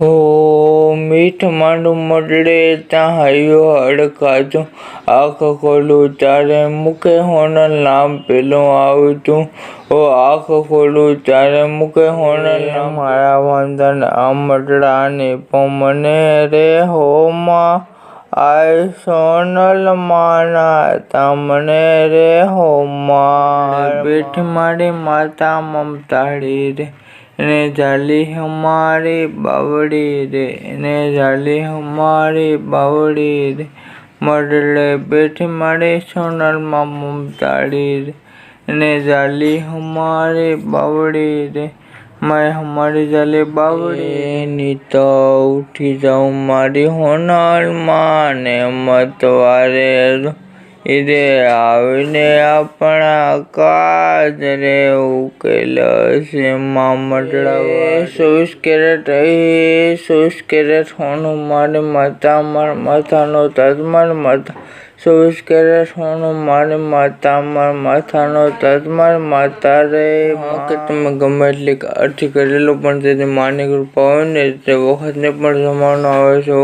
હો મીઠ માંડું મળે ત્યાં હૈયો હડકાતું, આંખ ખોલું ત્યારે મૂકે હોનલ નામ પેલું આવતું. આંખ ખોલું ત્યારે મૂકે હોનલ નામ મારા વંદન આમળાની પમને રે હો માં. આય સોનલ માના તમને રે હો માં. બેઠી મારી માતા મમતાળી રે, ને જાલી હમારી બાવળી રે, ને જાલી હમારી બાવળી રે. મળે બેઠી મારી સોનલમાં મમતાળી રે, ને જાલી હમારી બાવળી રે. मैं हमारी जाले बावड़ी नी तो उठी जाऊं मारी होनल माने मतवारे इरे आविने अपना काज रे उकेल से मामला 24 कैरेट होनु मारे माता मार माथा नो तजमल माता 24 कैरेट होनु मारे माता मार माथा नो तजमल माता रे. કે તમે ગમે એટલી અરજી કરેલો પણ તેની માની કૃપા હોય ને તે વખત ને પણ જમાનો આવે છે.